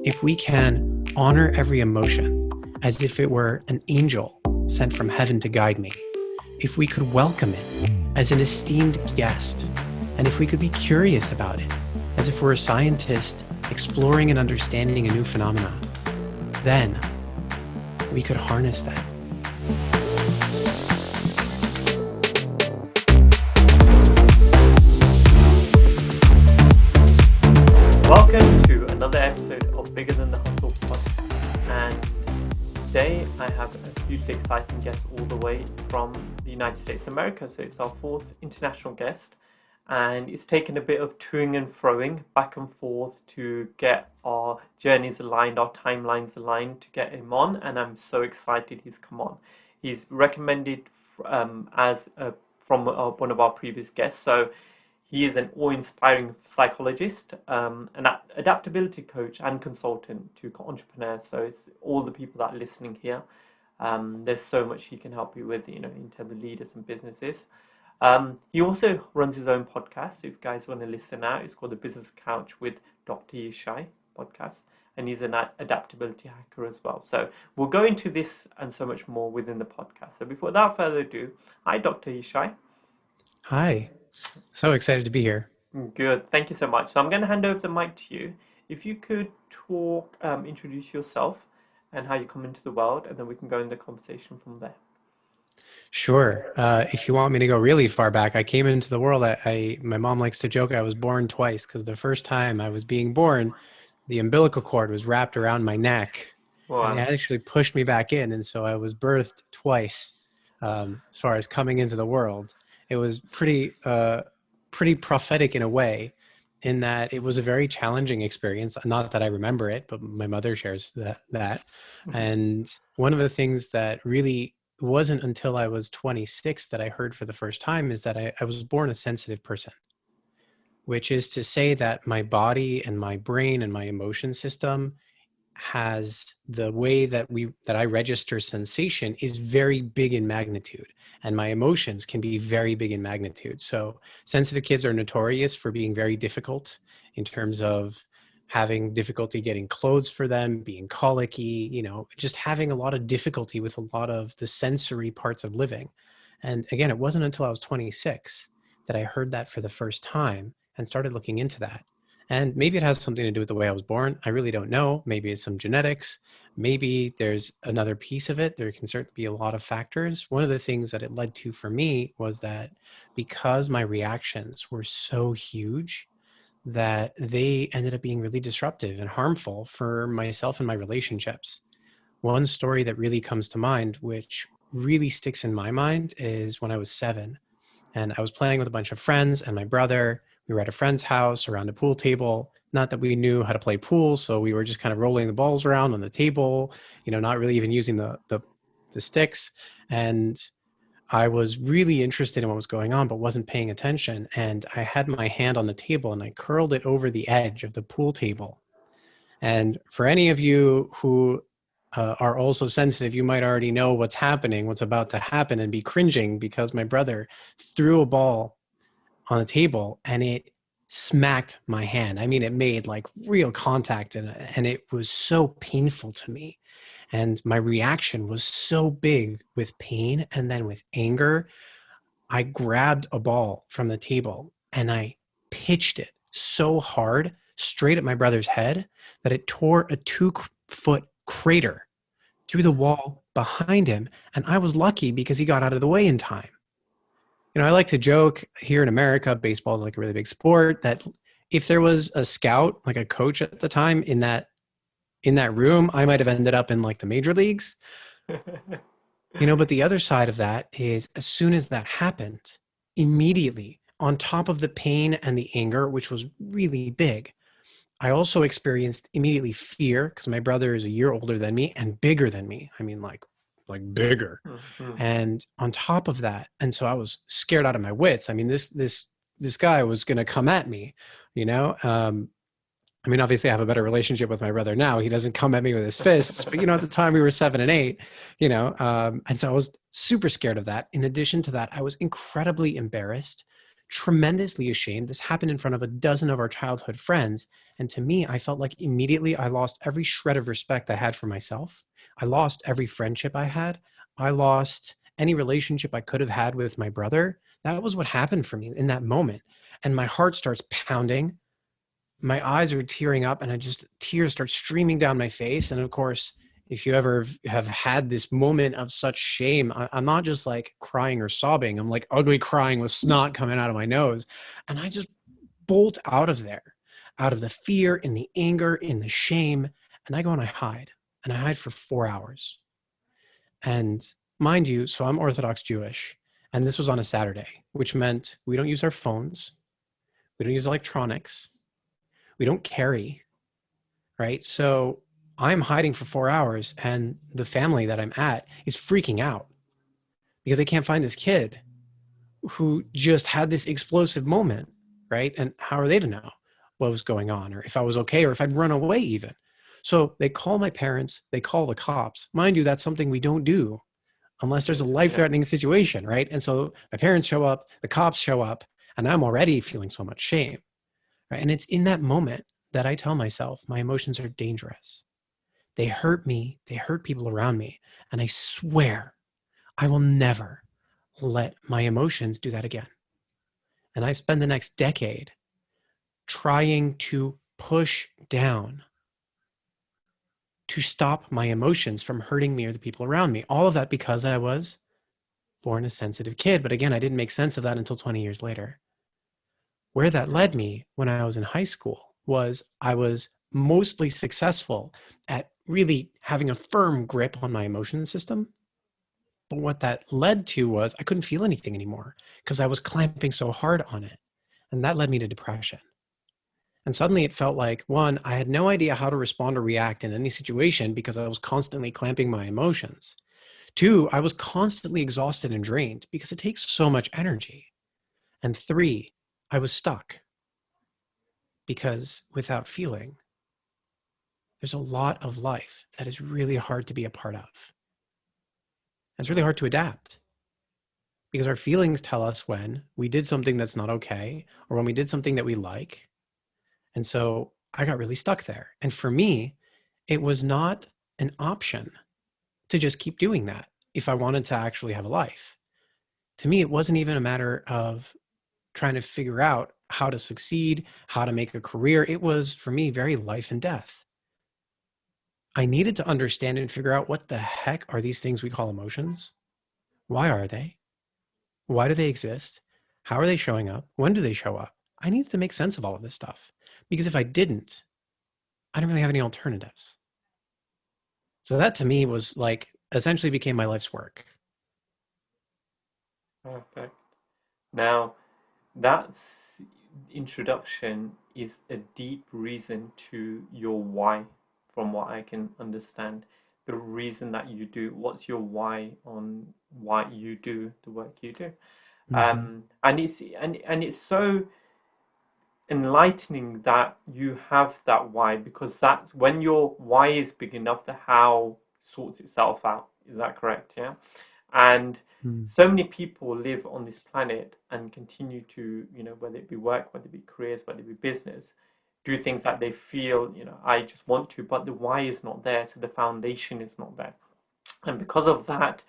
if we can honor every emotion as if it were an angel sent from heaven to guide me, if we could welcome it as an esteemed guest, and if we could be curious about it as if we're a scientist exploring and understanding a new phenomenon, then we could harness that. Welcome to another episode of Bigger Than the Hustle podcast, and today I have a hugely exciting guest all the way from the United States of America. So it's our fourth international guest, and it's taken a bit of toing and froing back and forth to get our journeys aligned, our timelines aligned to get him on, and I'm so excited he's come on. He's recommended from one of our previous guests, so he is an awe-inspiring psychologist, an adaptability coach and consultant to entrepreneurs. So it's all the people that are listening here. There's so much he can help you with, in terms of leaders and businesses. He also runs his own podcast. So if you guys want to listen out, it's called the Business Couch with Dr Yishai podcast. And he's an Adaptability-Hacker as well. So we'll go into this and so much more within the podcast. So without further ado, hi, Dr Yishai. Hi. So excited to be here. Good. Thank you so much. So I'm going to hand over the mic to you. If you could introduce yourself and how you come into the world, and then we can go in the conversation from there. Sure. If you want me to go really far back, I came into the world. My mom likes to joke I was born twice, because the first time I was being born, the umbilical cord was wrapped around my neck. Wow. And they actually pushed me back in. And so I was birthed twice as far as coming into the world. It was pretty prophetic in a way, in that it was a very challenging experience. Not that I remember it, but my mother shares that. And one of the things that really wasn't until I was 26 that I heard for the first time is that I was born a sensitive person, which is to say that my body and my brain and my emotion system has the way that I register sensation is very big in magnitude, and my emotions can be very big in magnitude. So sensitive kids are notorious for being very difficult in terms of having difficulty getting clothes for them, being colicky, just having a lot of difficulty with a lot of the sensory parts of living. And again, it wasn't until I was 26 that I heard that for the first time and started looking into that. And maybe it has something to do with the way I was born. I really don't know. Maybe it's some genetics. Maybe there's another piece of it. There can certainly be a lot of factors. One of the things that it led to for me was that because my reactions were so huge, that they ended up being really disruptive and harmful for myself and my relationships. One story that really comes to mind, which really sticks in my mind, is when I was 7 and I was playing with a bunch of friends and my brother. We were at a friend's house around a pool table. Not that we knew how to play pool, so we were just kind of rolling the balls around on the table, not really even using the sticks. And I was really interested in what was going on, but wasn't paying attention. And I had my hand on the table and I curled it over the edge of the pool table. And for any of you who are also sensitive, you might already know what's happening, what's about to happen, and be cringing because my brother threw a ball on the table and it smacked my hand. I mean, it made like real contact and it was so painful to me. And my reaction was so big with pain and then with anger. I grabbed a ball from the table and I pitched it so hard straight at my brother's head that it tore a 2-foot crater through the wall behind him. And I was lucky because he got out of the way in time. I like to joke here in America, baseball is like a really big sport, that if there was a scout, like a coach at the time in that room, I might have ended up in like the major leagues. But the other side of that is, as soon as that happened, immediately on top of the pain and the anger, which was really big, I also experienced immediately fear, because my brother is a year older than me and bigger than me. I mean, like bigger. Mm-hmm. And on top of that, and so I was scared out of my wits. I mean, this guy was going to come at me, obviously I have a better relationship with my brother now. He doesn't come at me with his fists, but at the time we were 7 and 8, and so I was super scared of that. In addition to that, I was incredibly embarrassed tremendously ashamed. This happened in front of a dozen of our childhood friends. And to me, I felt like immediately I lost every shred of respect I had for myself. I lost every friendship I had. I lost any relationship I could have had with my brother. That was what happened for me in that moment. And my heart starts pounding. My eyes are tearing up, and tears start streaming down my face. And of course, if you ever have had this moment of such shame, I'm not just like crying or sobbing. I'm like ugly crying with snot coming out of my nose. And I just bolt out of there, out of the fear, in the anger, in the shame. And I go and I hide. And I hide for 4 hours. And mind you, so I'm Orthodox Jewish. And this was on a Saturday, which meant we don't use our phones. We don't use electronics. We don't carry, right? So I'm hiding for 4 hours, and the family that I'm at is freaking out because they can't find this kid who just had this explosive moment, right? And how are they to know what was going on, or if I was okay, or if I'd run away even? So they call my parents, they call the cops. Mind you, that's something we don't do unless there's a life-threatening situation, right? And so my parents show up, the cops show up, and I'm already feeling so much shame, right? And it's in that moment that I tell myself my emotions are dangerous. They hurt me. They hurt people around me. And I swear I will never let my emotions do that again. And I spend the next decade trying to push down to stop my emotions from hurting me or the people around me. All of that because I was born a sensitive kid. But again, I didn't make sense of that until 20 years later. Where that led me when I was in high school was I was mostly successful at really having a firm grip on my emotion system. But what that led to was I couldn't feel anything anymore because I was clamping so hard on it. And that led me to depression. And suddenly it felt like, one, I had no idea how to respond or react in any situation because I was constantly clamping my emotions. Two, I was constantly exhausted and drained because it takes so much energy. And three, I was stuck because without feeling, there's a lot of life that is really hard to be a part of. It's really hard to adapt because our feelings tell us when we did something that's not okay or when we did something that we like. And so I got really stuck there. And for me, it was not an option to just keep doing that if I wanted to actually have a life. To me, it wasn't even a matter of trying to figure out how to succeed, how to make a career. It was, for me, very life and death. I needed to understand and figure out what the heck are these things we call emotions? Why are they? Why do they exist? How are they showing up? When do they show up? I needed to make sense of all of this stuff because if I didn't, I didn't really have any alternatives. So that to me was like essentially became my life's work. Perfect. Now, that introduction is a deep reason to your why, from what I can understand. The reason that you do, what's your why on why you do the work you do? Mm-hmm. And it's so enlightening that you have that why, because that's when your why is big enough, the how sorts itself out. Is that correct? Yeah. And so many people live on this planet and continue to, whether it be work, whether it be careers, whether it be business, do things that they feel, I just want to, but the why is not there. So the foundation is not there. And because of that,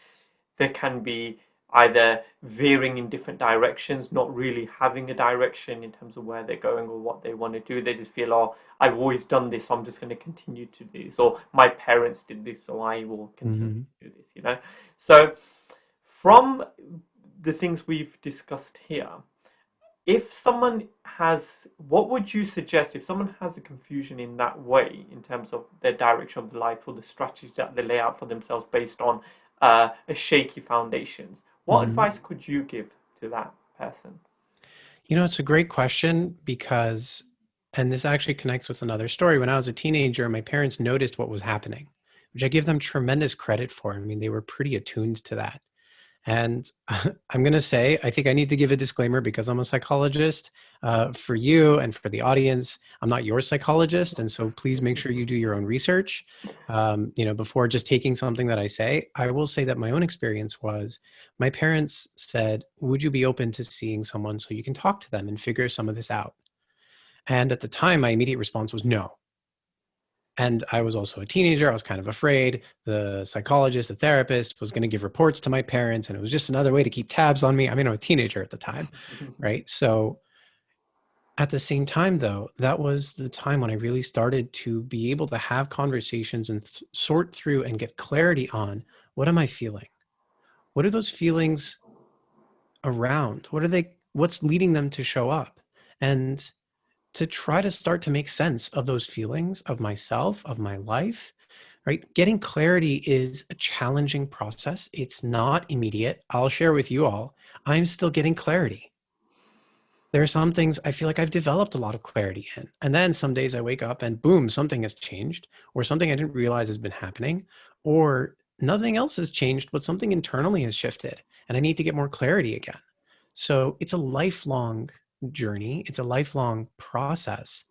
there can be either veering in different directions, not really having a direction in terms of where they're going or what they want to do. They just feel, oh, I've always done this, so I'm just going to continue to do this. Or my parents did this, so I will continue to do this, So from the things we've discussed here, if someone has, what would you suggest if someone has a confusion in that way in terms of their direction of the life or the strategy that they lay out for themselves based on a shaky foundations? What advice could you give to that person? It's a great question because, and this actually connects with another story. When I was a teenager, my parents noticed what was happening, which I give them tremendous credit for. I mean, they were pretty attuned to that. And I'm going to say, I think I need to give a disclaimer because I'm a psychologist. For you and for the audience, I'm not your psychologist. And so please make sure you do your own research, before just taking something that I say. I will say that my own experience was my parents said, would you be open to seeing someone so you can talk to them and figure some of this out? And at the time, my immediate response was no. And I was also a teenager. I was kind of afraid. The psychologist, the therapist was going to give reports to my parents, and it was just another way to keep tabs on me. I mean, I'm a teenager at the time, right? So at the same time, though, that was the time when I really started to be able to have conversations and sort through and get clarity on what am I feeling? What are those feelings around? What's leading them to show up? And to try to start to make sense of those feelings of myself, of my life, right? Getting clarity is a challenging process. It's not immediate. I'll share with you all, I'm still getting clarity. There are some things I feel like I've developed a lot of clarity in. And then some days I wake up and boom, something has changed, or something I didn't realize has been happening, or nothing else has changed, but something internally has shifted and I need to get more clarity again. So it's a lifelong journey. It's a lifelong process.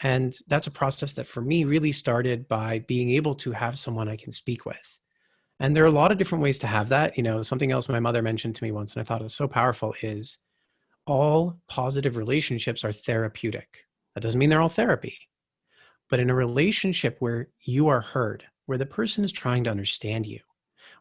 And that's a process that for me really started by being able to have someone I can speak with. And there are a lot of different ways to have that. Something else my mother mentioned to me once, and I thought it was so powerful, is all positive relationships are therapeutic. That doesn't mean they're all therapy, but in a relationship where you are heard, where the person is trying to understand you,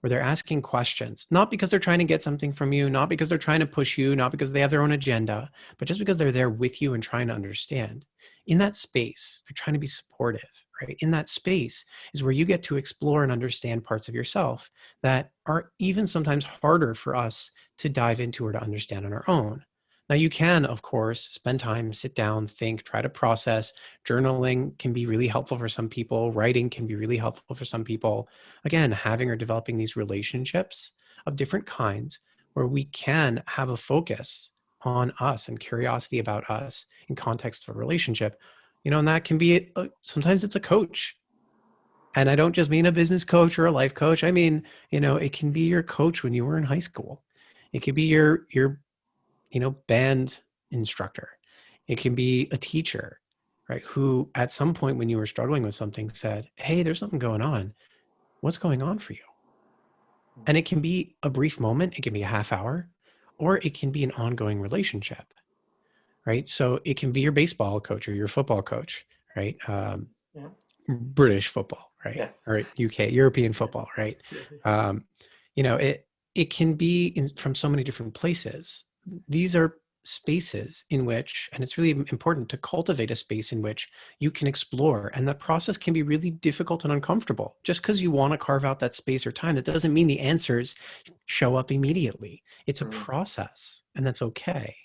where they're asking questions, not because they're trying to get something from you, not because they're trying to push you, not because they have their own agenda, but just because they're there with you and trying to understand. In that space, they're trying to be supportive, right? In that space is where you get to explore and understand parts of yourself that are even sometimes harder for us to dive into or to understand on our own. Now, you can, of course, spend time, sit down, think, try to process. Journaling can be really helpful for some people. Writing can be really helpful for some people. Again, having or developing these relationships of different kinds where we can have a focus on us and curiosity about us in context of a relationship, and that can be, sometimes it's a coach. And I don't just mean a business coach or a life coach. I mean, it can be your coach when you were in high school. It could be your band instructor. It can be a teacher, right? Who at some point when you were struggling with something said, hey, there's something going on. What's going on for you? And it can be a brief moment. It can be a half hour, or it can be an ongoing relationship, right? So it can be your baseball coach or your football coach, right? Yeah. British football, right? Yes. Or UK, European football, right? It can be from so many different places. These are spaces in which, and it's really important to cultivate a space in which you can explore. And that process can be really difficult and uncomfortable. Just because you want to carve out that space or time, that doesn't mean the answers show up immediately. It's a process, and that's okay.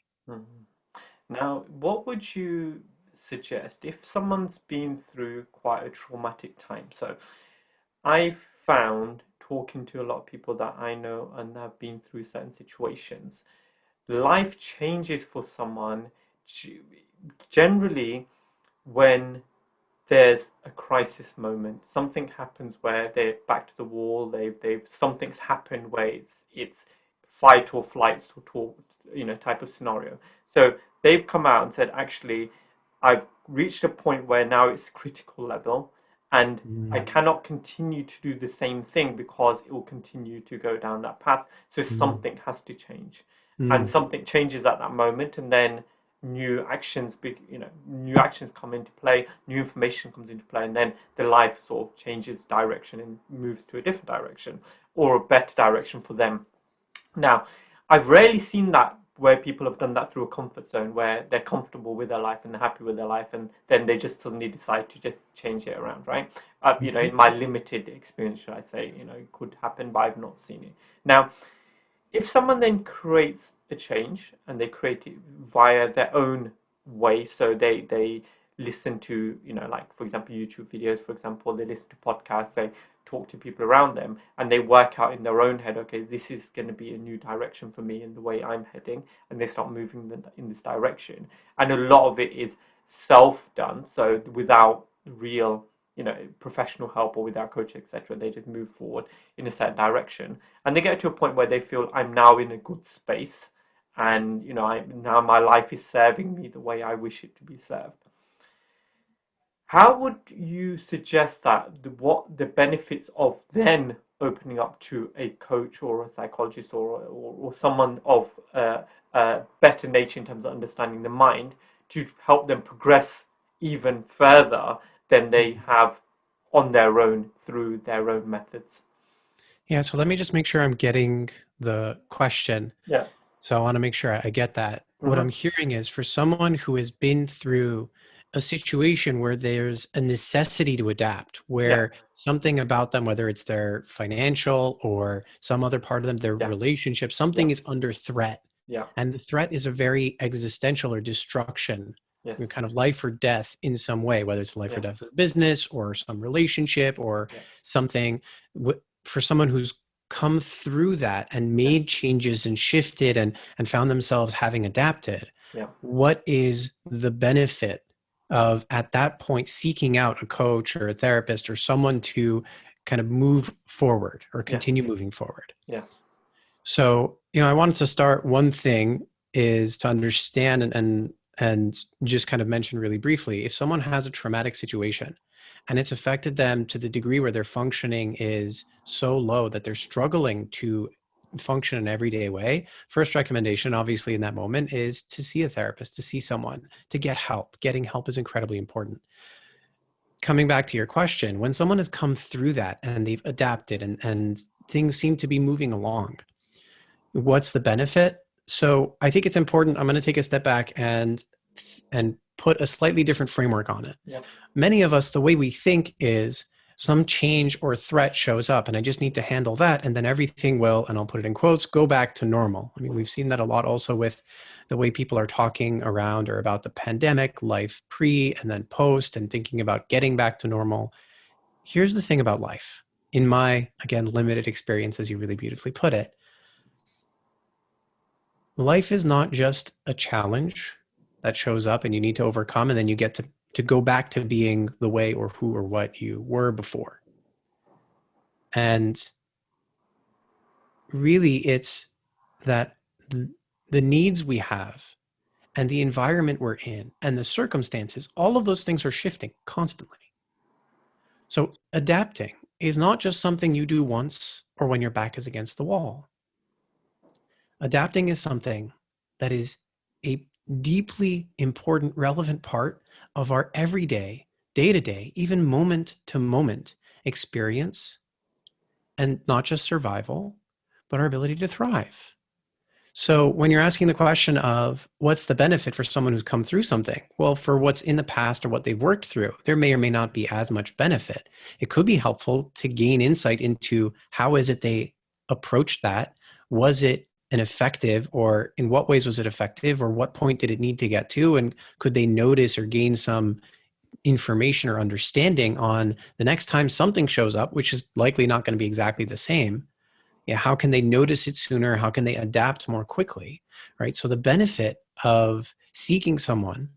Now, what would you suggest if someone's been through quite a traumatic time? So, I found talking to a lot of people that I know and have been through certain situations, life changes for someone generally when there's a crisis moment. Something happens where they're back to the wall. They've something's happened where it's fight or flight sort of type of scenario. So they've come out and said, actually, I've reached a point where now it's critical level, and I cannot continue to do the same thing because it will continue to go down that path. So something has to change, and something changes at that moment, and then new actions come into play, new information comes into play, and then the life sort of changes direction and moves to a different direction or a better direction for them. Now, I've rarely seen that where people have done that through a comfort zone where they're comfortable with their life and they're happy with their life, and then they just suddenly decide to just change it around, right? In my limited experience, should I say, it could happen, but I've not seen it. Now, if someone then creates a change and they create it via their own way, so they listen to, like, for example, YouTube videos, for example, they listen to podcasts, they talk to people around them, and they work out in their own head, okay, this is going to be a new direction for me in the way I'm heading, and they start moving in this direction. And a lot of it is self-done, so without real professional help or without coaching, etc. They just move forward in a certain direction, and they get to a point where they feel, I'm now in a good space, and now my life is serving me the way I wish it to be served. How would you suggest that what the benefits of then opening up to a coach or a psychologist or someone of better nature in terms of understanding the mind to help them progress even further than they have on their own through their own methods? Yeah, so let me just make sure I'm getting the question. Yeah. So I want to make sure I get that. What I'm hearing is, for someone who has been through a situation where there's a necessity to adapt, where something about them, whether it's their financial or some other part of them, their relationship, something is under threat. Yeah. And the threat is a very existential or destruction, Yes. kind of life or death in some way, whether it's life or death of the business or some relationship or something. For someone who's come through that and made changes and shifted and found themselves having adapted, what is the benefit of, at that point, seeking out a coach or a therapist or someone to kind of move forward or continue moving forward? So, I wanted to start, one thing is to understand and just kind of mention really briefly, if someone has a traumatic situation and it's affected them to the degree where their functioning is so low that they're struggling to function in an everyday way, first recommendation, obviously, in that moment is to see a therapist, to see someone, to get help. Getting help is incredibly important. Coming back to your question, when someone has come through that and they've adapted and things seem to be moving along, what's the benefit? So I think it's important. I'm going to take a step back and put a slightly different framework on it. Many of us, the way we think is, some change or threat shows up and I just need to handle that, and then everything will, and I'll put it in quotes, go back to normal. I mean, we've seen that a lot also with the way people are talking around or about the pandemic, life pre and then post, and thinking about getting back to normal. Here's the thing about life. In my, again, limited experience, as you really beautifully put it, life is not just a challenge that shows up and you need to overcome, and then you get to go back to being the way or who or what you were before. And really, it's that the needs we have and the environment we're in and the circumstances, all of those things are shifting constantly. So adapting is not just something you do once or when your back is against the wall. Adapting is something that is a deeply important, relevant part of our everyday, day-to-day, even moment-to-moment experience, and not just survival, but our ability to thrive. So when you're asking the question of what's the benefit for someone who's come through something, well, for what's in the past or what they've worked through, there may or may not be as much benefit. It could be helpful to gain insight into how is it they approached that. Was it an effective, or in what ways was it effective, or what point did it need to get to? And could they notice or gain some information or understanding on the next time something shows up, which is likely not going to be exactly the same? How can they notice it sooner? How can they adapt more quickly, right? So the benefit of seeking someone,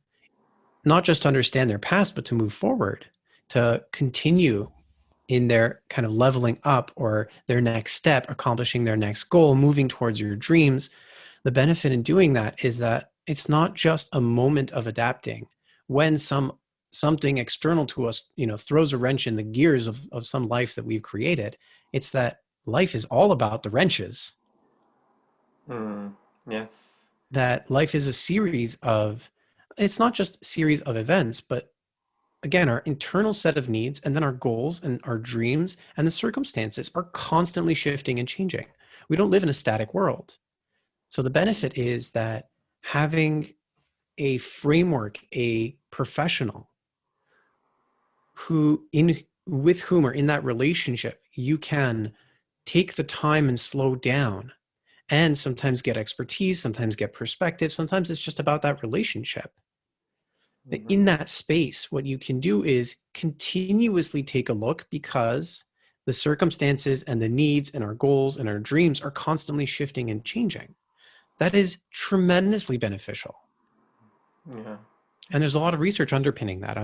not just to understand their past, but to move forward, to continue in their kind of leveling up or their next step, accomplishing their next goal, moving towards your dreams. The benefit in doing that is that it's not just a moment of adapting when something external to us, throws a wrench in the gears of some life that we've created. It's that life is all about the wrenches. Yes. That life is a series of, it's not just a series of events, but again, our internal set of needs and then our goals and our dreams and the circumstances are constantly shifting and changing. We don't live in a static world. So the benefit is that having a framework, a professional with whom or in that relationship, you can take the time and slow down and sometimes get expertise, sometimes get perspective. Sometimes it's just about that relationship. In that space, what you can do is continuously take a look, because the circumstances and the needs and our goals and our dreams are constantly shifting and changing. That is tremendously beneficial. Yeah. And there's a lot of research underlying that.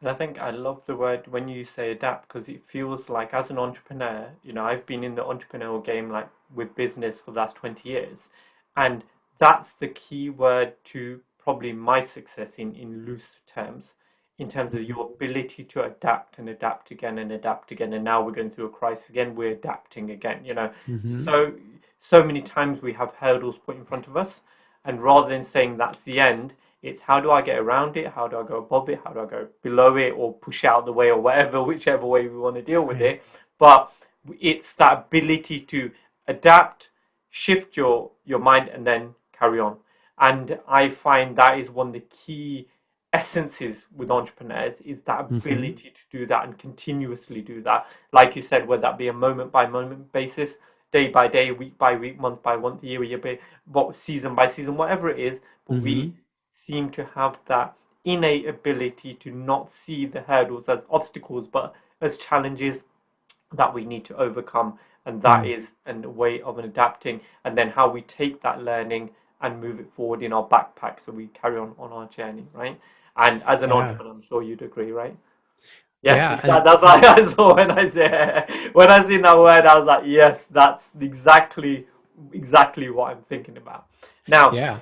And I think I love the word when you say adapt because it feels like as an entrepreneur, I've been in the entrepreneurial game like with business for the last 20 years. And that's the key word to probably my success in loose terms, in terms of your ability to adapt and adapt again and adapt again. And now we're going through a crisis again, we're adapting again. Mm-hmm. So, so many times we have hurdles put in front of us. And rather than saying that's the end, it's how do I get around it? How do I go above it? How do I go below it or push out the way or whatever, whichever way we want to deal with Right. it. But it's that ability to adapt, shift your mind, and then carry on. And I find that is one of the key essences with entrepreneurs is that Mm-hmm. ability to do that and continuously do that. Like you said, whether that be a moment by moment basis, day by day, week by week, month by month, year by year, season by season, whatever it is. But we Mm-hmm. seem to have that innate ability to not see the hurdles as obstacles but as challenges that we need to overcome. And that Mm. is a way of adapting. And then how we take that learning and move it forward in our backpack so we carry on our journey, right? And as an Yeah. entrepreneur, I'm sure you'd agree, right? Yes, Yeah. And that's what I saw when I say when I seen that word. I was like, yes, that's exactly what I'm thinking about. Now, yeah.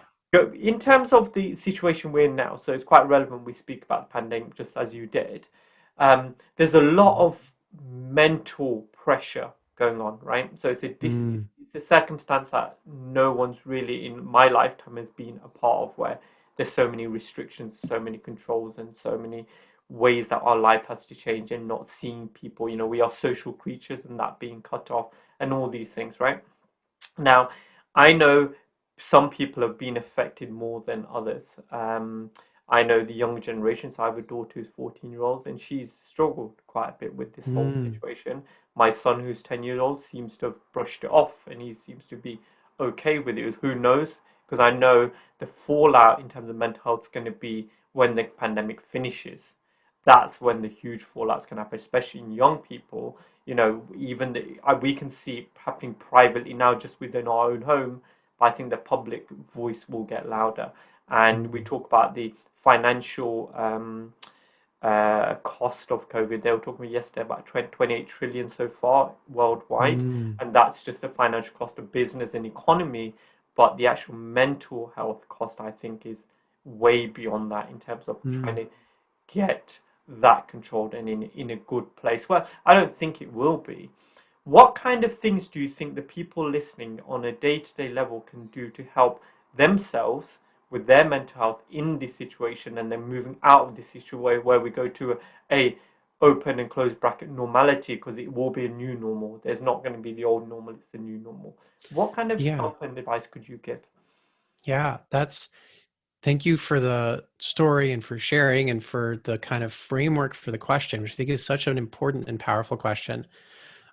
in terms of the situation we're in now, so it's quite relevant we speak about the pandemic just as you did. There's a lot of mental pressure going on, right? So Mm. it's a circumstance that no one's really in my lifetime has been a part of where there's so many restrictions, so many controls, and so many ways that our life has to change and not seeing people. We are social creatures and that being cut off and all these things, right? Now, I know some people have been affected more than others. I know the younger generation, so I have a daughter who's 14 years old, and she's struggled quite a bit with this whole Mm. situation. My son, who's 10 years old, seems to have brushed it off and he seems to be okay with it. Who knows? Because I know the fallout in terms of mental health is going to be when the pandemic finishes. That's when the huge fallout's going to happen, especially in young people. Even we can see it happening privately now just within our own home, but I think the public voice will get louder. And we Mm. talk about the financial cost of COVID. They were talking yesterday about 28 trillion so far worldwide, Mm. and that's just the financial cost of business and economy. But the actual mental health cost, I think, is way beyond that in terms of trying Mm. to get that controlled and in a good place. Well, I don't think it will be. What kind of things do you think the people listening on a day-to-day level can do to help themselves with their mental health in this situation and then moving out of this situation where we go to a open and closed bracket normality because it will be a new normal. There's not going to be the old normal, it's the new normal. What kind of Yeah. help and advice could you give? Yeah. Thank you for the story and for sharing and for the kind of framework for the question, which I think is such an important and powerful question.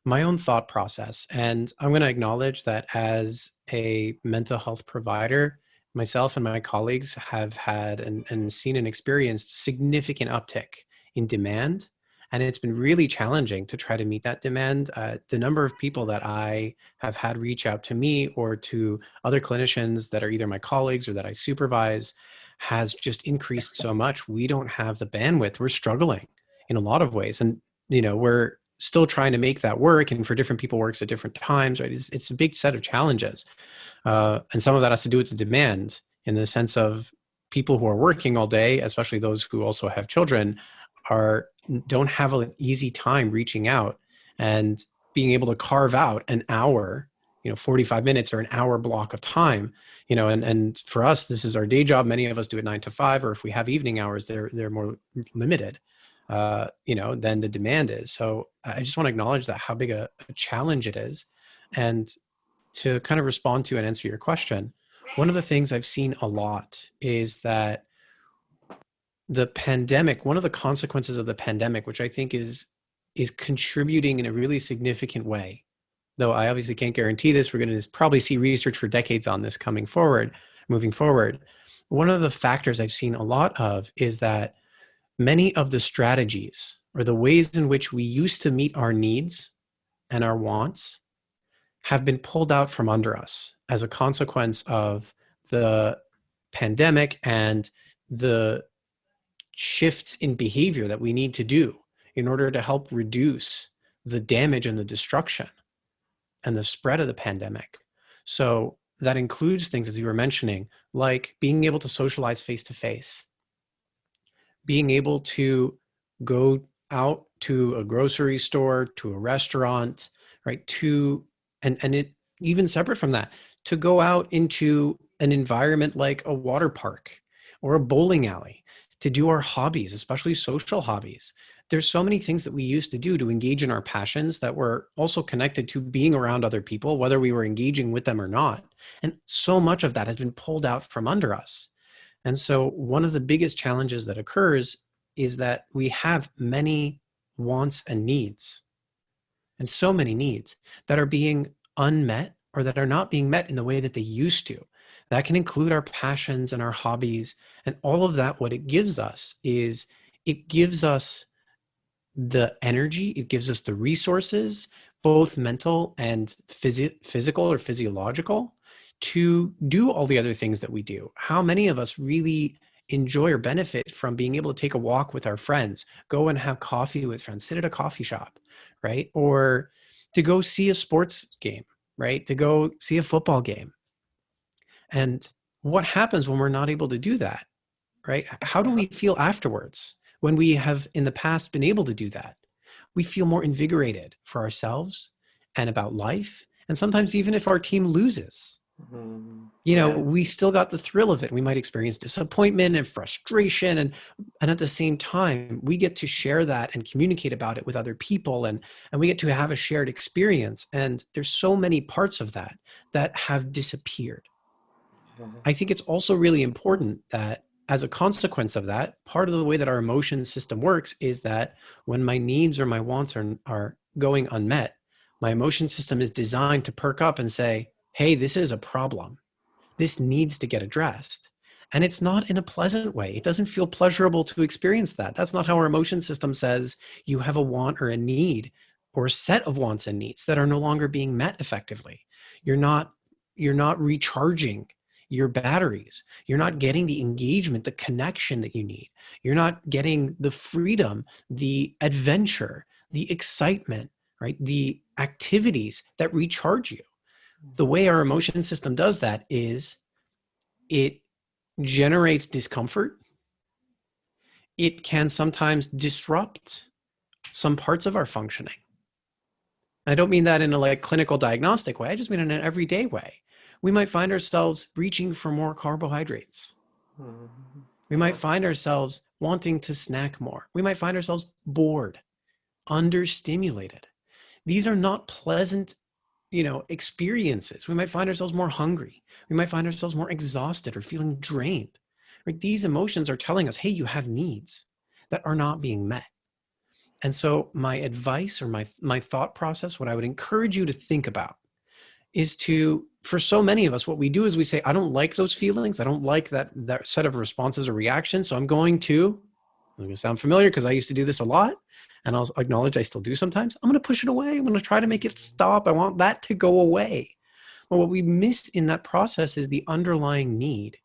My own thought process, and I'm going to acknowledge that as a mental health provider, myself and my colleagues have had and seen and experienced significant uptick in demand. And it's been really challenging to try to meet that demand. The number of people that I have had reach out to me or to other clinicians that are either my colleagues or that I supervise has just increased so much. We don't have the bandwidth. We're struggling in a lot of ways. And, we're still trying to make that work. And for different people, works at different times, right? It's a big set of challenges. And some of that has to do with the demand in the sense of people who are working all day, especially those who also have children, are don't have an easy time reaching out and being able to carve out an hour, 45 minutes or an hour block of time, and for us, this is our day job. Many of us do it 9 to 5, or if we have evening hours, they're more limited, than the demand is. So I just want to acknowledge that how big a challenge it is. And to kind of respond to and answer your question, one of the things I've seen a lot is that the pandemic, one of the consequences of the pandemic, which I think is contributing in a really significant way, though I obviously can't guarantee this, we're going to probably see research for decades on this moving forward. One of the factors I've seen a lot of is that many of the strategies or the ways in which we used to meet our needs and our wants have been pulled out from under us as a consequence of the pandemic and the shifts in behavior that we need to do in order to help reduce the damage and the destruction and the spread of the pandemic. So that includes things, as you were mentioning, like being able to socialize face-to-face, being able to go out to a grocery store, to a restaurant, right? And it even separate from that, to go out into an environment like a water park or a bowling alley, to do our hobbies, especially social hobbies. There's so many things that we used to do to engage in our passions that were also connected to being around other people, whether we were engaging with them or not. And so much of that has been pulled out from under us. And so one of the biggest challenges that occurs is that we have many wants and needs, and so many needs that are being unmet or that are not being met in the way that they used to. That can include our passions and our hobbies, and all of that. What it gives us is it gives us the energy, it gives us the resources, both mental and physical or physiological, to do all the other things that we do. How many of us really enjoy or benefit from being able to take a walk with our friends, go and have coffee with friends, sit at a coffee shop, right? Or to go see a sports game, right? To go see a football game. And what happens when we're not able to do that, right? How do we feel afterwards when we have in the past been able to do that? We feel more invigorated for ourselves and about life. And sometimes even if our team loses, we still got the thrill of it. We might experience disappointment and frustration. And at the same time, we get to share that and communicate about it with other people. And we get to have a shared experience. And there's so many parts of that that have disappeared. I think it's also really important that as a consequence of that, part of the way that our emotion system works is that when my needs or my wants are going unmet, my emotion system is designed to perk up and say, hey, this is a problem. This needs to get addressed. And it's not in a pleasant way. It doesn't feel pleasurable to experience that. That's not how our emotion system says you have a want or a need or a set of wants and needs that are no longer being met effectively. You're not recharging your batteries. You're not getting the engagement, the connection that you need. You're not getting the freedom, the adventure, the excitement, right? The activities that recharge you. The way our emotion system does that is it generates discomfort. It can sometimes disrupt some parts of our functioning. I don't mean that in a clinical diagnostic way. I just mean in an everyday way. We might find ourselves reaching for more carbohydrates. We might find ourselves wanting to snack more. We might find ourselves bored, understimulated. These are not pleasant, experiences. We might find ourselves more hungry. We might find ourselves more exhausted or feeling drained. Right? These emotions are telling us, hey, you have needs that are not being met. And so my advice or my thought process, what I would encourage you to think about is for so many of us, what we do is we say, I don't like those feelings. I don't like that set of responses or reactions. So I'm going to sound familiar because I used to do this a lot, and I'll acknowledge I still do sometimes. I'm going to push it away. I'm going to try to make it stop. I want that to go away. But what we miss in that process is the underlying need.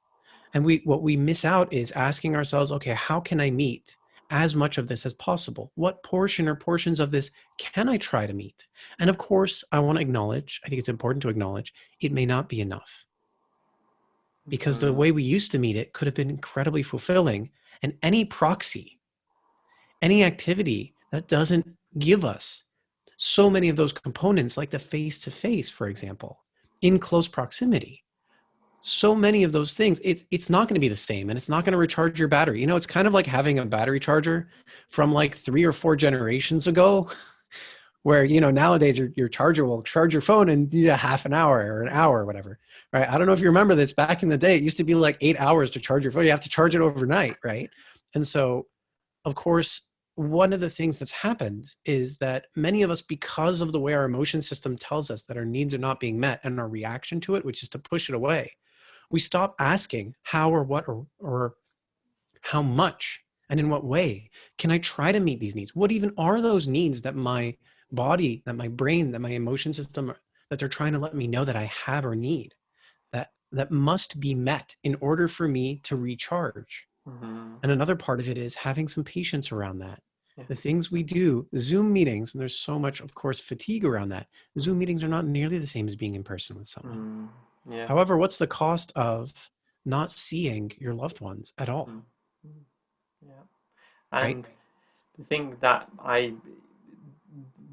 And what we miss out is asking ourselves, okay, how can I meet as much of this as possible? What portion or portions of this can I try to meet? And of course, I want to acknowledge, I think it's important to acknowledge, it may not be enough. Because the way we used to meet it could have been incredibly fulfilling. And any proxy, any activity that doesn't give us so many of those components, like the face-to-face, for example, in close proximity, so many of those things, it's not going to be the same, and it's not going to recharge your battery. It's kind of like having a battery charger from 3 or 4 generations ago, where, nowadays your charger will charge your phone in half an hour or an hour or whatever, right? I don't know if you remember this. Back in the day, it used to be 8 hours to charge your phone. You have to charge it overnight, right? And so, of course, one of the things that's happened is that many of us, because of the way our emotion system tells us that our needs are not being met and our reaction to it, which is to push it away, we stop asking how or what or how much and in what way can I try to meet these needs? What even are those needs that my body, that my brain, that my emotion system, that they're trying to let me know that I have or need, that must be met in order for me to recharge? Mm-hmm. And another part of it is having some patience around that. Yeah. The things we do, Zoom meetings, and there's so much, of course, fatigue around that. Zoom meetings are not nearly the same as being in person with someone. Mm. Yeah. However, what's the cost of not seeing your loved ones at all, Mm. Mm. Yeah. right? And the thing that I,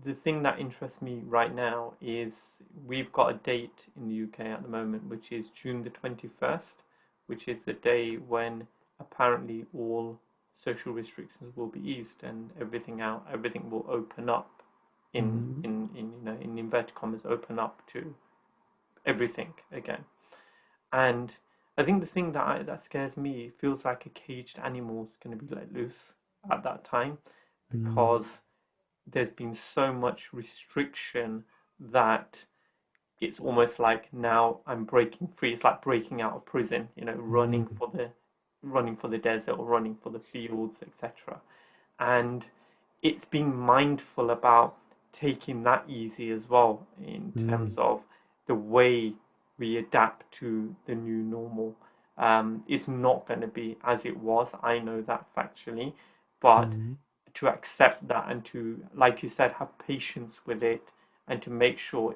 the thing that interests me right now is we've got a date in the UK at the moment, which is June the 21st, which is the day when apparently all social restrictions will be eased and everything will open up Mm-hmm. in in inverted commas, open up to everything again. And I think the thing that scares me feels like a caged animal is going to be let loose at that time, Mm-hmm. because there's been so much restriction that it's almost like now I'm breaking free. It's like breaking out of prison, running for the desert or running for the fields, etc. And it's being mindful about taking that easy as well in Mm-hmm. terms of the way we adapt to the new normal. It's not going to be as it was. I know that factually, but Mm-hmm. to accept that and to, like you said, have patience with it and to make sure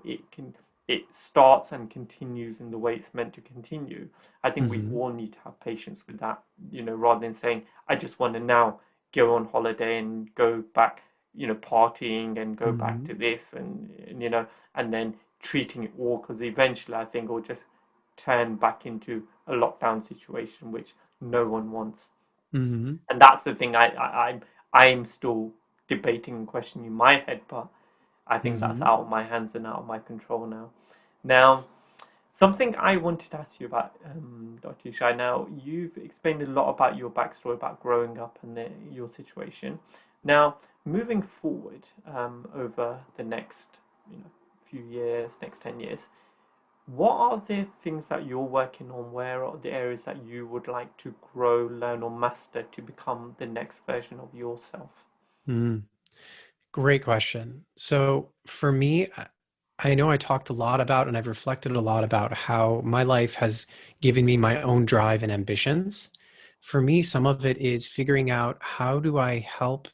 it starts and continues in the way it's meant to continue. I think we Mm-hmm. all need to have patience with that, rather than saying, I just want to now go on holiday and go back, partying and go back Mm-hmm. to this and then treating it all, because eventually I think it'll just turn back into a lockdown situation, which no one wants. Mm-hmm. And that's the thing I'm still debating and questioning in my head, but I think that's Mm-hmm. out of my hands and out of my control now. Now, something I wanted to ask you about, Dr. Yishai. Now, you've explained a lot about your backstory, about growing up and your situation. Now, moving forward, over the next, few years, next 10 years, what are the things that you're working on? Where are the areas that you would like to grow, learn, or master to become the next version of yourself? Mm-hmm. Great question. So for me, I know I talked a lot about and I've reflected a lot about how my life has given me my own drive and ambitions. For me, some of it is figuring out how do I help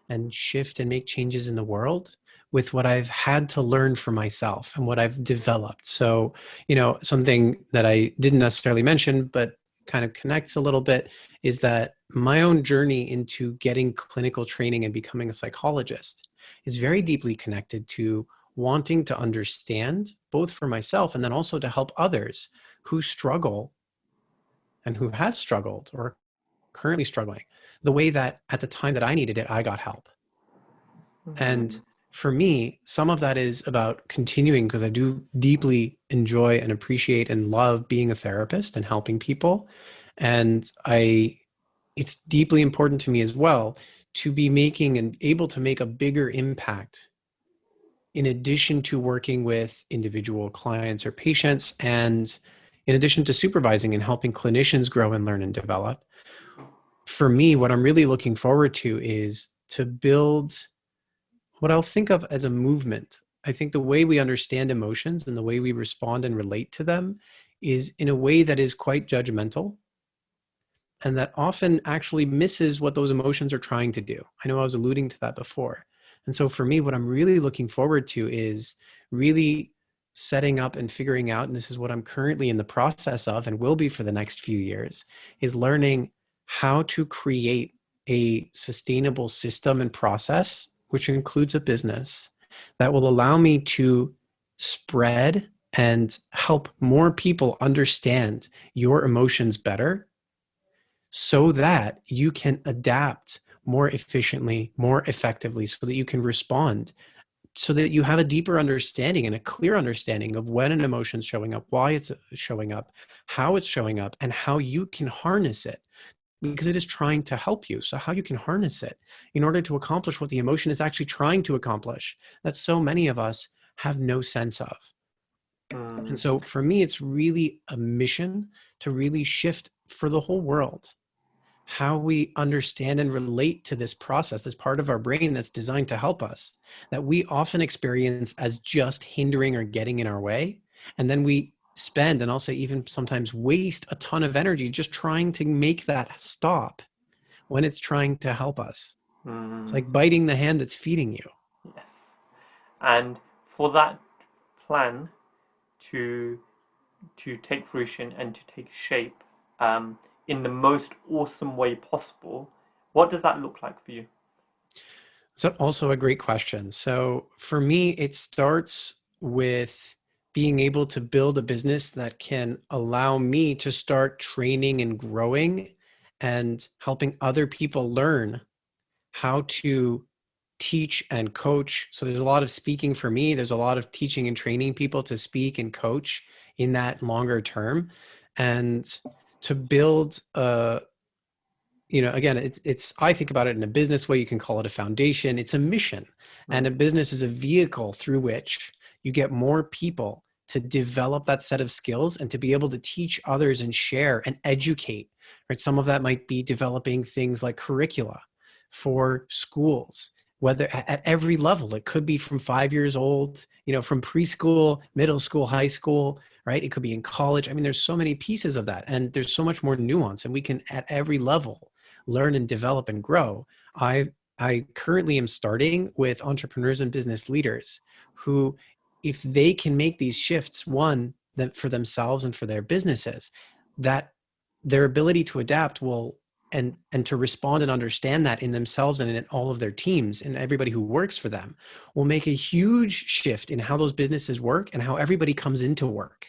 and shift and make changes in the world with what I've had to learn for myself and what I've developed. So, something that I didn't necessarily mention, but kind of connects a little bit is that my own journey into getting clinical training and becoming a psychologist is very deeply connected to wanting to understand both for myself and then also to help others who struggle and who have struggled or currently struggling the way that at the time that I needed it, I got help. And Mm, for me, some of that is about continuing because I do deeply enjoy and appreciate and love being a therapist and helping people. And it's deeply important to me as well to be making and able to make a bigger impact in addition to working with individual clients or patients and in addition to supervising and helping clinicians grow and learn and develop. For me, what I'm really looking forward to is to build what I'll think of as a movement. I think the way we understand emotions and the way we respond and relate to them is in a way that is quite judgmental and that often actually misses what those emotions are trying to do. I know I was alluding to that before. And so for me, what I'm really looking forward to is really setting up and figuring out, and this is what I'm currently in the process of and will be for the next few years, is learning how to create a sustainable system and process, which includes a business that will allow me to spread and help more people understand your emotions better so that you can adapt more efficiently, more effectively, so that you can respond, so that you have a deeper understanding and a clear understanding of when an emotion's showing up, why it's showing up, how it's showing up, and how you can harness it because it is trying to help you. So, how you can harness it in order to accomplish what the emotion is actually trying to accomplish that so many of us have no sense of. And mm, so, for me, it's really a mission to really shift for the whole world how we understand and relate to this process, this part of our brain that's designed to help us, that we often experience as just hindering or getting in our way. And then we spend, and I'll say even sometimes waste, a ton of energy just trying to make that stop when it's trying to help us. It's Mm, like biting the hand that's feeding you. yes. And for that plan to take fruition and to take shape in the most awesome way possible, what does that look like for you? So also a great question. So for me, it starts with being able to build a business that can allow me to start training and growing and helping other people learn how to teach and coach. So there's a lot of speaking for me. There's a lot of teaching and training people to speak and coach in that longer term. And to build a, again, it's I think about it in a business way. You can call it a foundation. It's a mission, and Mm, a business is a vehicle through which you get more people to develop that set of skills and to be able to teach others and share and educate. Right? Some of that might be developing things like curricula for schools, whether at every level. It could be from 5 years old, from preschool, middle school, high school. Right? It could be in college. I mean, there's so many pieces of that, and there's so much more nuance, and we can at every level learn and develop and grow. I currently am starting with entrepreneurs and business leaders who, if they can make these shifts, one, that for themselves and for their businesses, that their ability to adapt will and to respond and understand that in themselves and in all of their teams and everybody who works for them will make a huge shift in how those businesses work and how everybody comes into work.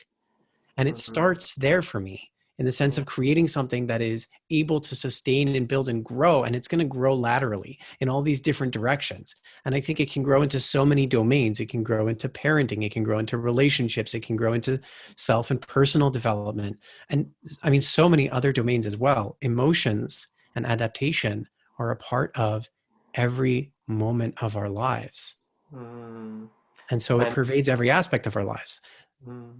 And it mm, starts there for me in the sense yeah. of creating something that is able to sustain and build and grow. And it's going to grow laterally in all these different directions. And I think it can grow into so many domains. It can grow into parenting. It can grow into relationships. It can grow into self and personal development. And I mean, so many other domains as well. Emotions and adaptation are a part of every moment of our lives. Mm. And so it And pervades every aspect of our lives. mm.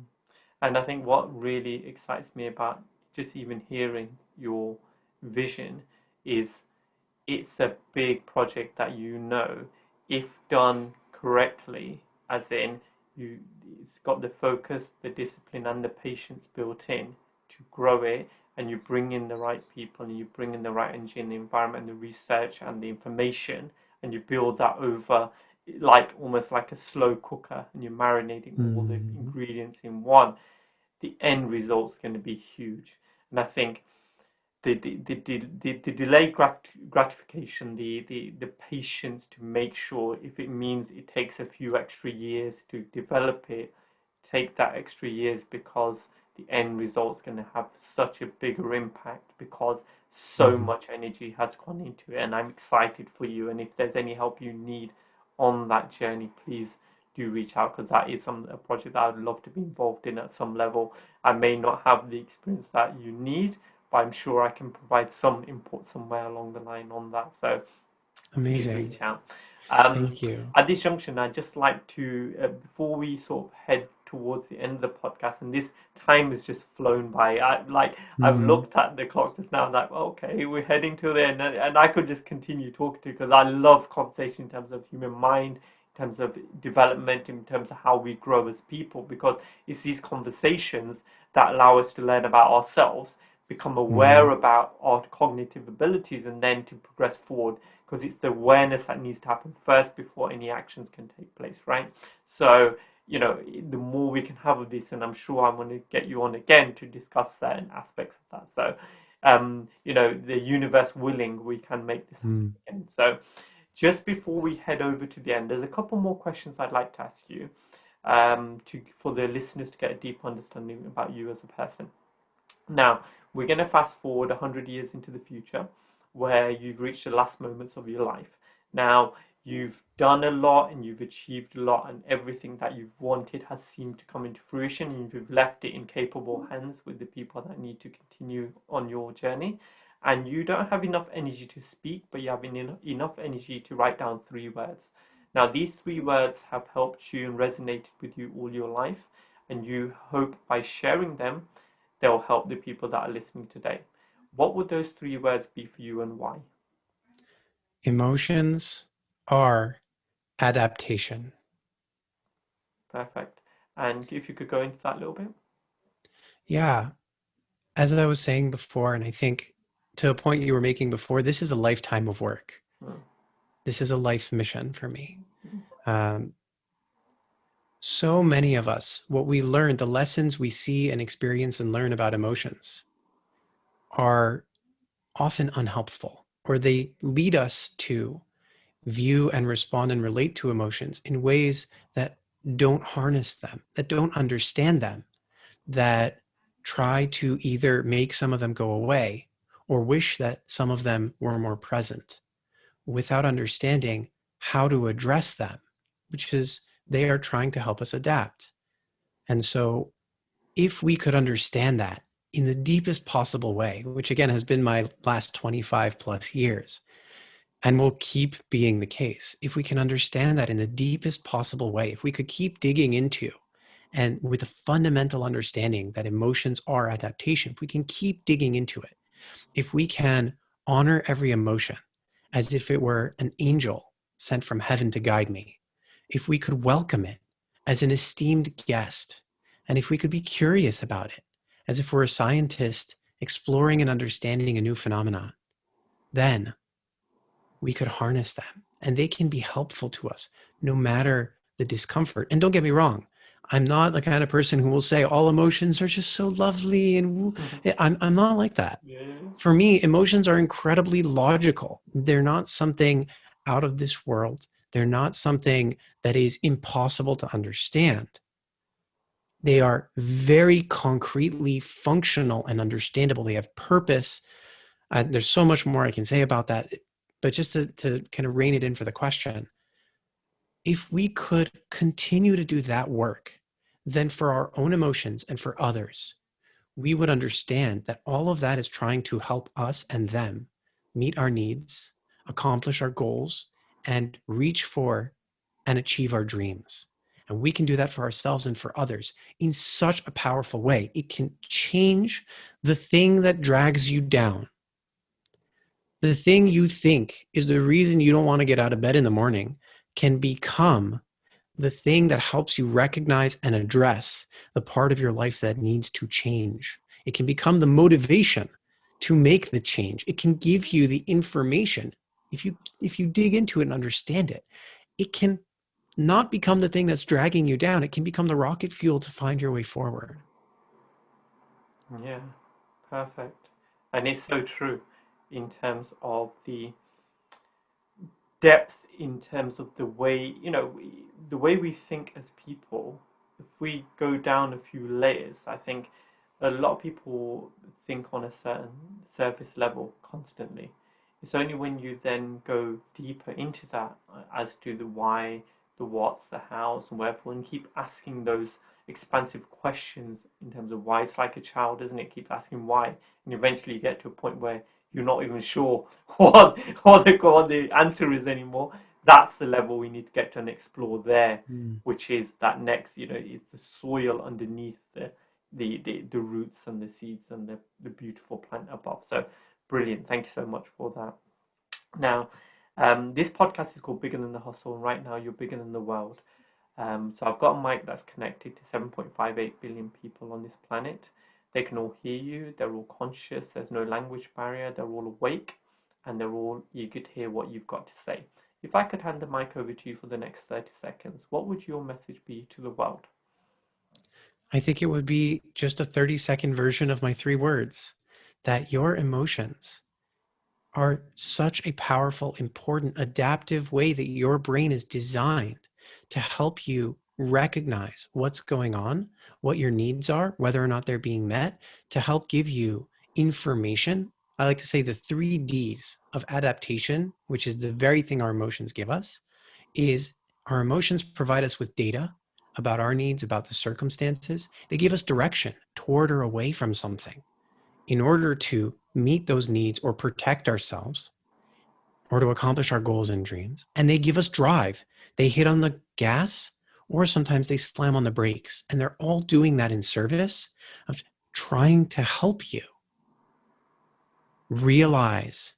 And I think what really excites me about just even hearing your vision is it's a big project that if done correctly, as in it's got the focus, the discipline, and the patience built in to grow it, and you bring in the right people, and you bring in the right engineering, the environment, the research, and the information, and you build that over like almost like a slow cooker, and you're marinating all the Mm. ingredients in one. The end result's going to be huge, and I think the delayed gratification, the patience to make sure if it means it takes a few extra years to develop it, take that extra years because the end result's going to have such a bigger impact because so Mhm. much energy has gone into it. And I'm excited for you. And if there's any help you need on that journey, please do reach out because that is a project that I'd love to be involved in at some level. I may not have the experience that you need, but I'm sure I can provide some input somewhere along the line on that. So please Amazing. reach out. Thank you. At this junction, I'd just like to, before we sort of head towards the end of the podcast, and this time has just flown by. I've Mhm. looked at the clock just now, and like, okay, we're heading to the end, and I could just continue talking to you because I love conversation in terms of human mind, in terms of development, in terms of how we grow as people, because it's these conversations that allow us to learn about ourselves, become aware Mhm. about our cognitive abilities, and then to progress forward because it's the awareness that needs to happen first before any actions can take place, right? So, the more we can have of this, and I'm sure I'm going to get you on again to discuss certain aspects of that. So, the universe willing, we can make this happen Mm. again. So, just before we head over to the end, there's a couple more questions I'd like to ask you for the listeners to get a deep understanding about you as a person. Now, we're going to fast forward 100 years into the future where you've reached the last moments of your life. Now, you've done a lot and you've achieved a lot, and everything that you've wanted has seemed to come into fruition, and you've left it in capable hands with the people that need to continue on your journey. And you don't have enough energy to speak, but you have enough energy to write down 3 words. Now, these 3 words have helped you and resonated with you all your life, and you hope by sharing them they'll help the people that are listening today. What would those 3 words be for you and why? Emotions are adaptation. Perfect. And if you could go into that a little bit. Yeah. As I was saying before, and I think to a point you were making before, this is a lifetime of work. Mm. This is a life mission for me. Um, so many of us, what we learn, the lessons we see and experience and learn about emotions are often unhelpful, or they lead us to view and respond and relate to emotions in ways that don't harness them, that don't understand them, that try to either make some of them go away or wish that some of them were more present without understanding how to address them, which is they are trying to help us adapt. And so if we could understand that in the deepest possible way, which again has been my last 25 plus years, and will keep being the case, if we can understand that in the deepest possible way, if we could keep digging into and with a fundamental understanding that emotions are adaptation, if we can keep digging into it, if we can honor every emotion as if it were an angel sent from heaven to guide me, if we could welcome it as an esteemed guest, and if we could be curious about it as if we're a scientist exploring and understanding a new phenomenon, then we could harness them and they can be helpful to us no matter the discomfort. And don't get me wrong, I'm not the kind of person who will say all emotions are just so lovely and I'm not like that. Yeah. For me, emotions are incredibly logical. They're not something out of this world. They're not something that is impossible to understand. They are very concretely functional and understandable. They have purpose. There's so much more I can say about that. But just to kind of rein it in for the question, if we could continue to do that work, then for our own emotions and for others, we would understand that all of that is trying to help us and them meet our needs, accomplish our goals, and reach for and achieve our dreams. And we can do that for ourselves and for others in such a powerful way. It can change the thing that drags you down. The thing you think is the reason you don't want to get out of bed in the morning can become the thing that helps you recognize and address the part of your life that needs to change. It can become the motivation to make the change. It can give you the information. If you dig into it and understand it, it can not become the thing that's dragging you down. It can become the rocket fuel to find your way forward. Yeah, perfect. And it's so true in terms of the depth, in terms of the way, the way we think as people. If we go down a few layers, I think a lot of people think on a certain surface level constantly. It's only when you then go deeper into that as to the why, the what's, the hows, and wherefore, and keep asking those expansive questions in terms of why. It's like a child, isn't it? Keep asking why, and eventually you get to a point where you're not even sure what the answer is anymore. That's the level we need to get to and explore there, which is that next, is the soil underneath the roots and the seeds and the beautiful plant above. So brilliant. Thank you so much for that. Now, this podcast is called Bigger Than the Hustle, and right now you're bigger than the world. So I've got a mic that's connected to 7.58 billion people on this planet. They can all hear you, they're all conscious, there's no language barrier, they're all awake, and they're all eager to hear what you've got to say. If I could hand the mic over to you for the next 30 seconds, what would your message be to the world? I think it would be just a 30-second version of my 3 words, that your emotions are such a powerful, important, adaptive way that your brain is designed to help you recognize what's going on, what your needs are, whether or not they're being met, to help give you information. I like to say the 3 Ds of adaptation, which is the very thing our emotions give us, is our emotions provide us with data about our needs, about the circumstances. They give us direction toward or away from something in order to meet those needs or protect ourselves or to accomplish our goals and dreams. And they give us drive. They hit on the gas or sometimes they slam on the brakes. And they're all doing that in service of trying to help you realize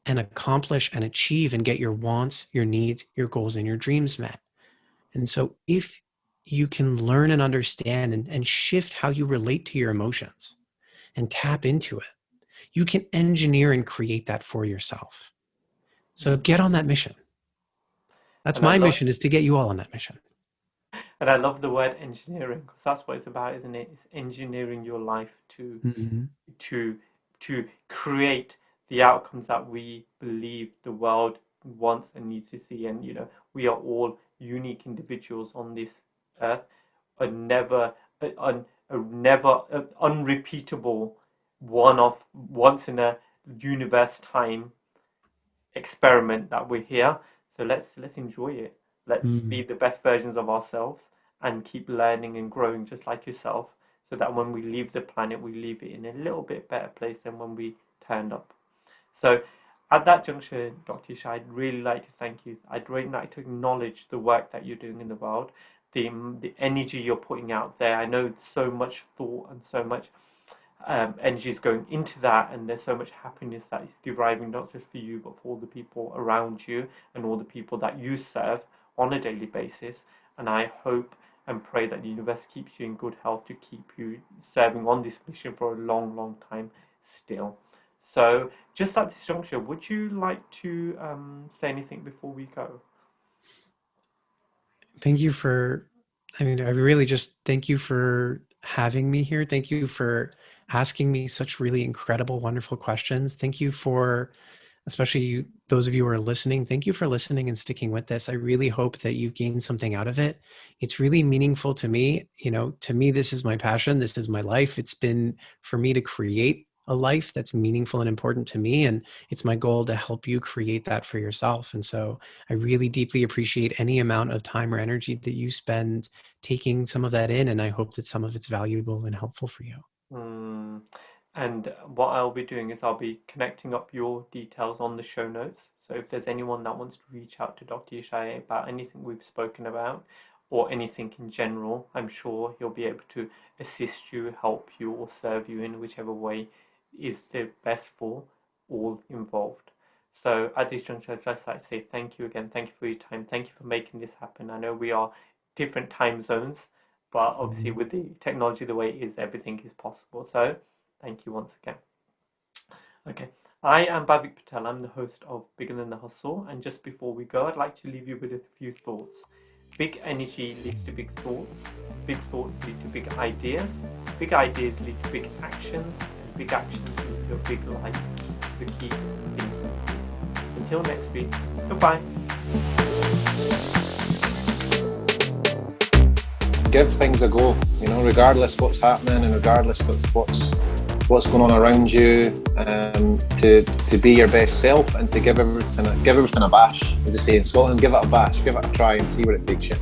and accomplish and achieve and get your wants, your needs, your goals, and your dreams met. And so if you can learn and understand and shift how you relate to your emotions and tap into it. You can engineer and create that for yourself. So get on that mission. That's And I my love mission, is to get you all on that mission. and I love the word engineering, because that's what it's about, isn't it? It's engineering your life Mm-hmm. to to create the outcomes that we believe the world wants and needs to see. And we are all unique individuals on this earth, a never unrepeatable, one-off, once in a universe time experiment that we're here. So let's enjoy it. Let's be the best versions of ourselves and keep learning and growing, just like yourself, so that when we leave the planet, we leave it in a little bit better place than when we turned up. So at that juncture, Dr. Yishai, I'd really like to thank you. I'd really like to acknowledge the work that you're doing in the world, the energy you're putting out there. I know so much thought and so much energy is going into that, and there's so much happiness that is deriving, not just for you, but for all the people around you and all the people that you serve on a daily basis. And I hope and pray that the universe keeps you in good health to keep you serving on this mission for a long, long time still. So just at this juncture, would you like to say anything before we go? Thank you for, I really just thank you for having me here. Thank you for asking me such really incredible, wonderful questions. Thank you for, especially those of you who are listening, thank you for listening and sticking with this. I really hope that you've gained something out of it. It's really meaningful to me. To me, this is my passion. This is my life. It's been for me to create a life that's meaningful and important to me. And it's my goal to help you create that for yourself. And so I really deeply appreciate any amount of time or energy that you spend taking some of that in. And I hope that some of it's valuable and helpful for you. And what I'll be doing is I'll be connecting up your details on the show notes. So if there's anyone that wants to reach out to Dr. Yishai about anything we've spoken about or anything in general, I'm sure he'll be able to assist you, help you, or serve you in whichever way is the best for all involved. So at this juncture, I'd just like to say thank you again. Thank you for your time. Thank you for making this happen. I know we are different time zones, but obviously with the technology the way it is, everything is possible. So thank you once again. Okay, I am Bhavik Patel. I'm the host of Bigger Than the Hustle. And just before we go, I'd like to leave you with a few thoughts. Big energy leads to big thoughts. Big thoughts lead to big ideas. Big ideas lead to big actions. And big actions lead to a big life. So keep thinking. Until next week, goodbye. Give things a go, regardless what's happening and regardless of what's going on around you, to be your best self and to give everything a bash, as they say in Scotland. Give it a bash, give it a try and see where it takes you.